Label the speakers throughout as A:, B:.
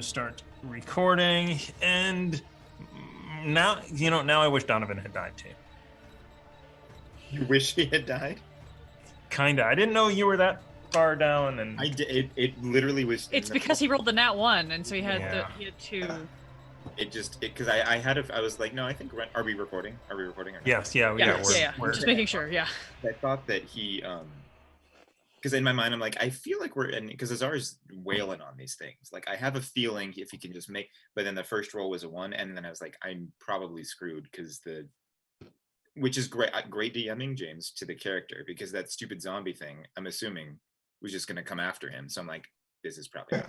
A: start recording, and now I wish Donovan had died too.
B: You wish he had died?
A: Kinda. I didn't know you were that far down, and
B: I did. It literally was.
C: It's because he rolled the nat 1, and so he had he had 2.
B: Because I was like, no, I think are we recording? Are we recording? Or not?
A: Yes, yeah.
C: We're just making sure. Yeah.
B: I thought that he because in my mind I'm like, I feel like we're in, because Azar's wailing on these things. Like, I have a feeling if he can just make, but then the first roll was a 1, and then I was like, I'm probably screwed because which is great DMing, James, to the character, because that stupid zombie thing, I'm assuming, was just going to come after him. So I'm like, this is probably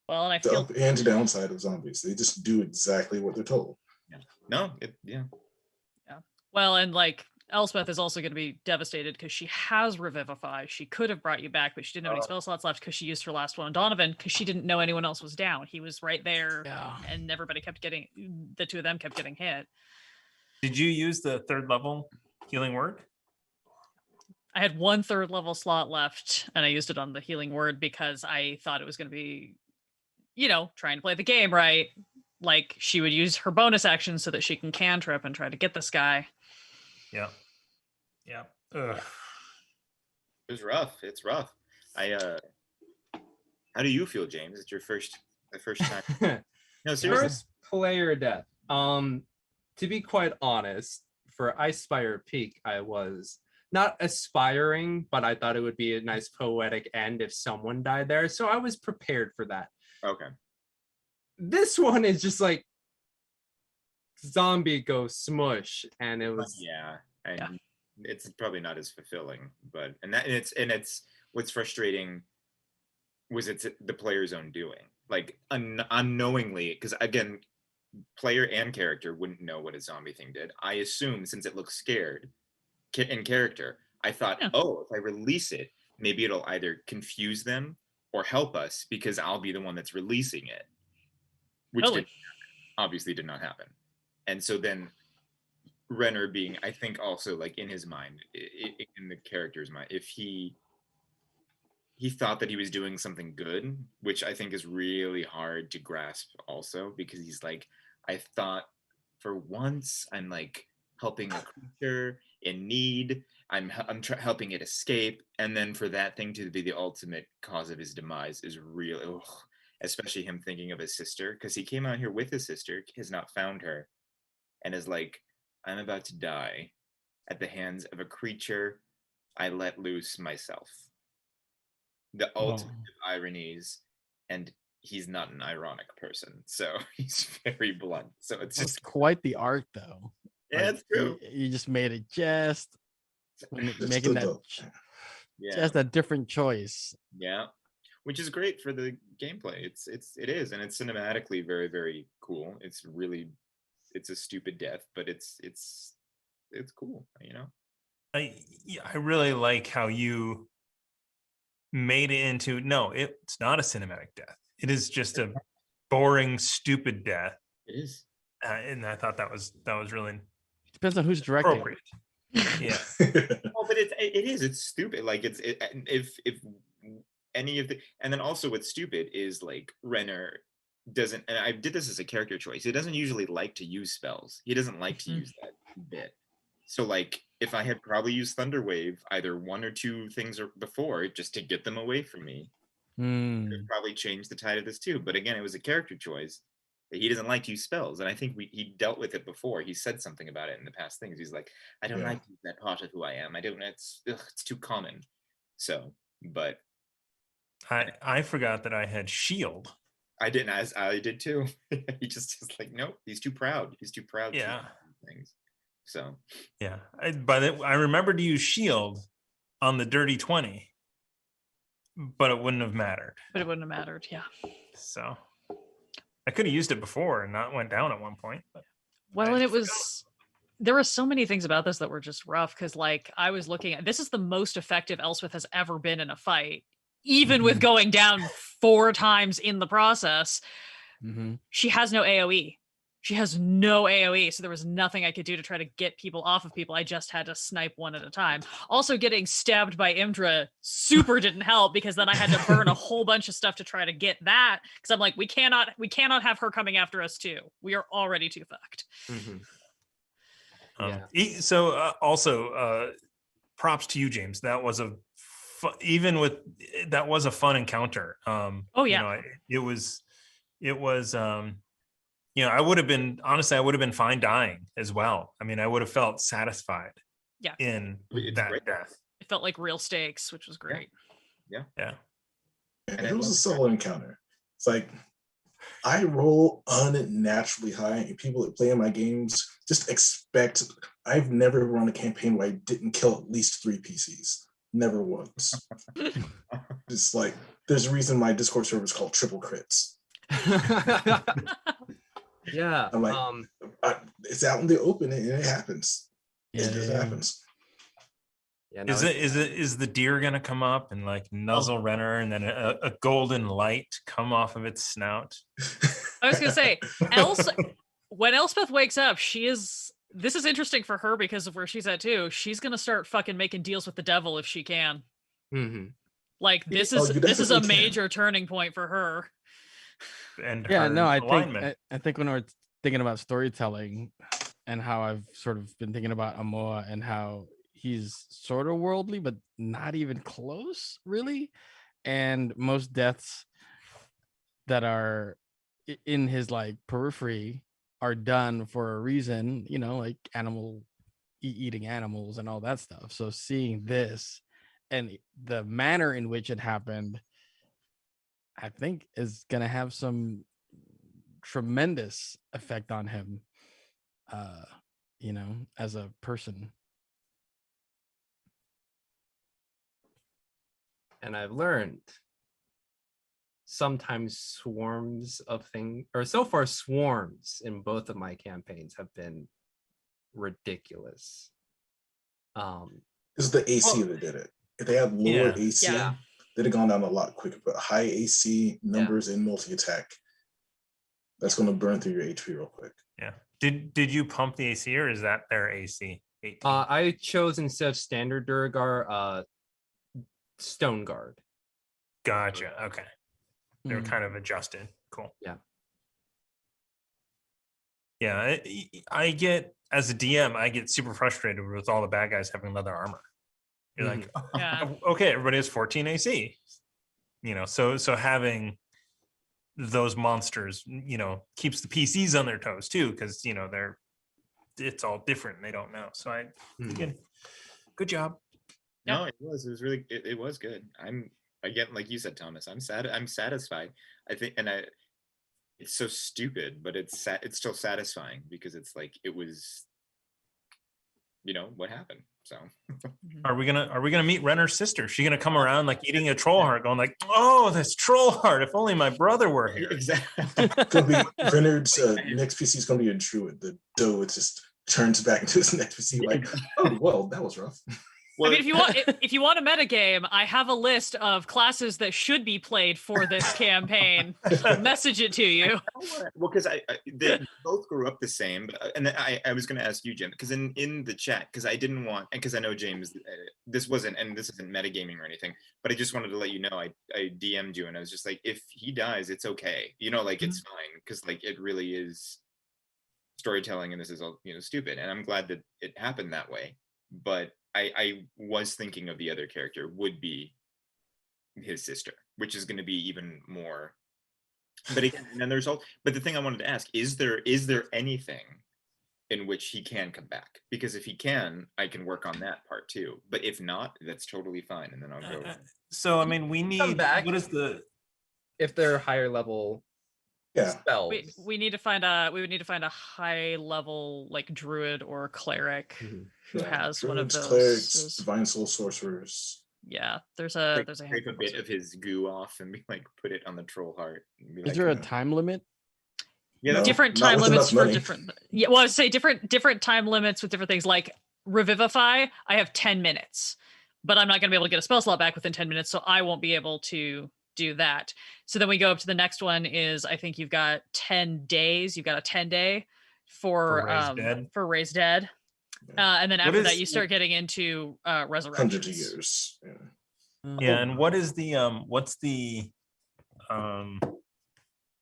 C: Well, and I
D: the
C: feel
D: up and downside of zombies. They just do exactly what they're told.
B: Yeah.
C: Well, and like Elspeth is also going to be devastated because she has Revivify. She could have brought you back, but she didn't have any spell slots left because she used her last one on Donovan because she didn't know anyone else was down. He was right there, and everybody kept getting, the two of them kept getting hit.
A: Did you use the 3rd level healing word?
C: I had 1 3rd level slot left, and I used it on the healing word because I thought it was going to be, trying to play the game right. Like, she would use her bonus action so that she can cantrip and try to get this guy.
A: Yeah. Ugh.
B: It was rough. It's rough. How do you feel, James? It's the first time. No, seriously.
E: First player death. To be quite honest, for Icespire Peak, I was not aspiring, but I thought it would be a nice poetic end if someone died there. So I was prepared for that.
B: Okay.
E: This one is just like zombie go smush, and it was
B: It's probably not as fulfilling, but it's what's frustrating was it's the player's own doing, like unknowingly, because again, player and character wouldn't know what a zombie thing did. I assume, since it looks scared in character, I thought, if I release it, maybe it'll either confuse them or help us because I'll be the one that's releasing it, which obviously did not happen. And so then Renner being, I think, also like in his mind, in the character's mind, if he thought that he was doing something good, which I think is really hard to grasp also, because he's like, I thought for once I'm like helping a creature in need. I'm helping it escape, and then for that thing to be the ultimate cause of his demise is real. Ugh. Especially him thinking of his sister, because he came out here with his sister, has not found her, and is like, I'm about to die at the hands of a creature I let loose myself. The ultimate of ironies, and he's not an ironic person, so he's very blunt. So it's just
F: quite the arc, though.
B: Yeah, it's true.
F: You just made a jest, making that just a different choice.
B: Yeah, which is great for the gameplay. It is, and it's cinematically very, very cool. It's a stupid death, but it's cool,
A: I really like how you made it into, no, it's not a cinematic death. It is just a boring, stupid death.
B: It is.
A: And I thought that was really
F: depends on who's directing.
A: Appropriate. Yeah.
B: Well, but it's stupid. Like if any of the, and then also what's stupid is like Renner doesn't, and I did this as a character choice, he doesn't usually like to use spells. He doesn't like to use that bit. So like if I had probably used Thunderwave either 1 or 2 things before just to get them away from me, it would probably change the tide of this too. But again, it was a character choice that he doesn't like to use spells, and I think he dealt with it before. He said something about it in the past things. He's like, I don't like that part of who I am. I don't. It's too common. So, but
A: I forgot that I had shield.
B: I didn't. As I did too. He just is like, nope. He's too proud. He's too proud.
A: Yeah.
B: To do things. So.
A: Yeah, I remember to use shield on the dirty 20, but it wouldn't have mattered.
C: Yeah.
A: So I could have used it before and not went down at one point. But
C: well, and there were so many things about this that were just rough, because like I was looking at, this is the most effective Elspeth has ever been in a fight, even with going down 4 times in the process. She has no AoE. she has no AoE, so there was nothing I could do to try to get people off of people. I just had to snipe one at a time. Also, getting stabbed by Imdra super didn't help, because then I had to burn a whole bunch of stuff to try to get that, because I'm like, we cannot have her coming after us too. We are already too fucked.
E: Yeah.
A: Also, props to you, James. That was a that was a fun encounter.
C: Oh yeah,
A: it was. I would have been, honestly, I would have been fine dying as well. I mean, I would have felt satisfied.
C: Yeah.
A: In that death.
C: It felt like real stakes, which was great.
B: Yeah.
D: And it was a solo encounter. It's like I roll unnaturally high, and people that play in my games just expect. I've never run a campaign where I didn't kill at least 3 PCs. Never once. It's like there's a reason my Discord server is called Triple Crits.
E: Yeah.
D: I'm like, it's out in the open and it happens.
F: Yeah,
D: It just happens.
E: Yeah, no,
A: is the deer gonna come up and like nuzzle Renner, and then a golden light come off of its snout?
C: I was gonna say, when Elspeth wakes up, this is interesting for her because of where she's at too. She's gonna start fucking making deals with the devil if she can. Like this is a major turning point for her.
A: And
F: I think when we're thinking about storytelling and how I've sort of been thinking about Amoa and how he's sort of worldly but not even close really, and most deaths that are in his like periphery are done for a reason, like eating animals and all that stuff. So seeing this and the manner in which it happened, I think is going to have some tremendous effect on him, as a person.
E: And I've learned sometimes swarms of things, or so far swarms in both of my campaigns have been ridiculous.
D: It's the AC that did it. If they had lower AC, they'd have gone down a lot quicker. But high AC numbers in multi-attack, that's going to burn through your HP real quick.
A: Yeah. Did you pump the AC, or is that their AC? 18?
E: I chose, instead of standard Duragar, Stone Guard.
A: Gotcha. Okay. They were kind of adjusted. Cool.
E: Yeah.
A: Yeah. I get, as a DM, I get super frustrated with all the bad guys having leather armor. You're like, okay, everybody has 14 AC. So having those monsters, keeps the PCs on their toes too, because it's all different and they don't know. So again, good job.
B: No, it was really it was good. Again, like you said, Thomas, I'm satisfied. I think, and it's so stupid, but it's still satisfying, because it's like it was, what happened. So
A: are we gonna meet Renner's sister? Is she gonna come around like eating a troll heart, going like, oh, that's troll heart, if only my brother were here.
B: Exactly.
D: Renner's next PC is gonna be a druid. The doe, it just turns back into his next PC like, oh well, that was rough.
C: Well, I mean, if you want a metagame, I have a list of classes that should be played for this campaign. I'll message it to you.
B: Well, because they both grew up the same, and I was going to ask you, Jim, because in the chat, because I didn't want, and because I know James, this isn't metagaming or anything, but I just wanted to let you know, I DM'd you, and I was just like, if he dies, it's okay, it's fine, because like it really is storytelling, and this is all stupid, and I'm glad that it happened that way. But I was thinking of the other character would be his sister, which is going to be even more. But again, and then but the thing I wanted to ask, is there anything in which he can come back? Because if he can, I can work on that part too. But if not, that's totally fine. And then I'll go.
A: So, I mean, we need, what is
E: if they're higher level spells.
C: We need to find a high level like druid or cleric who has one of those.
D: Clerics, divine soul sorcerers.
C: Yeah, there's a
B: scrape a bit of his goo off and be like, put it on the troll heart.
F: Is there a time limit?
B: Yeah,
D: No,
C: different
D: not
C: time
D: with
C: limits
D: enough
C: for
D: money.
C: different. Yeah, well, I'd say different time limits with different things. Like Revivify, I have 10 minutes, but I'm not going to be able to get a spell slot back within 10 minutes, so I won't be able to do that. So then we go up to the next one is, I think you've got 10 days. You've got a 10-day for Raised Dead. And then after that, you start getting into Resurrections.
D: 100 years.
A: Yeah, and what is the what's the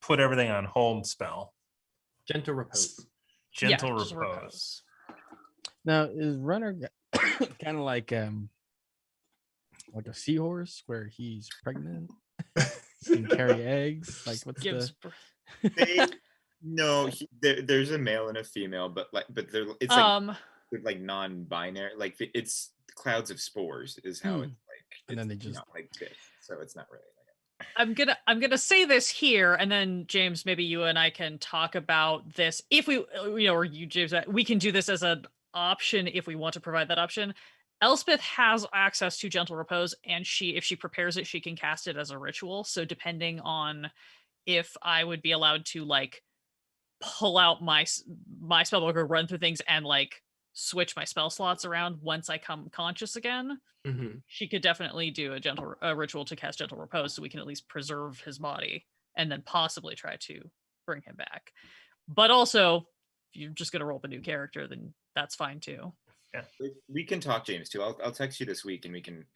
A: put everything on hold spell?
E: Gentle repose.
A: Gentle repose.
F: Now is Runner kind of like a seahorse where he's pregnant? He can carry eggs. Like what's
B: there's a male and a female, but it's like non-binary. Like it's clouds of spores is how it's like.
F: And then they just
B: not like this, so it's not really.
C: I'm gonna say this here, and then James, maybe you and I can talk about this if we, or you, James, we can do this as an option if we want to provide that option. Elspeth has access to Gentle Repose, and if she prepares it, she can cast it as a ritual. So depending on if I would be allowed to like pull out my spellbook or run through things and like switch my spell slots around once I come conscious again, she could definitely do a ritual to cast Gentle Repose, so we can at least preserve his body and then possibly try to bring him back. But also, if you're just gonna roll up a new character, then that's fine too.
B: Yeah, we can talk, James, too. I'll text you this week, and we can,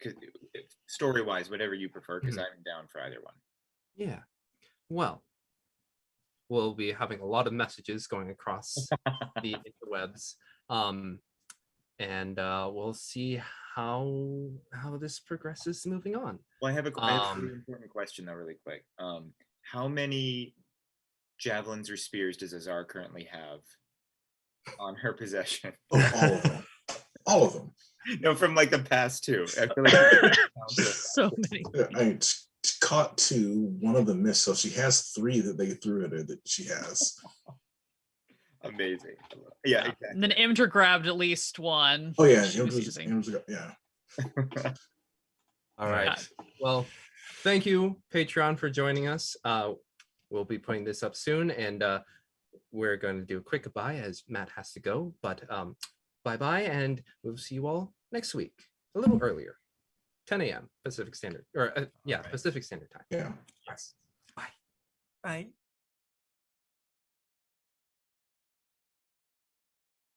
B: story-wise, whatever you prefer, because I'm down for either one.
E: Yeah. Well, we'll be having a lot of messages going across the interwebs, and we'll see how this progresses moving on.
B: Well, I have a really important question, though, really quick. How many javelins or spears does Azar currently have on her possession?
D: Oh, all of them. All of them.
B: No, from like the past two. I feel like
C: so many.
D: I caught 2. One of them missed, so she has 3 that they threw at her that she has.
B: Amazing. Yeah, exactly.
C: And then Imdra grabbed at least one.
D: Oh yeah,
C: Imdra,
E: All right. Well, thank you, Patreon, for joining us. We'll be putting this up soon, and we're going to do a quick goodbye as Matt has to go. But bye-bye, and we'll see you all next week, a little earlier, 10 a.m. Pacific Standard, Pacific Standard Time.
D: Yeah.
E: Yes. Bye.
A: Bye.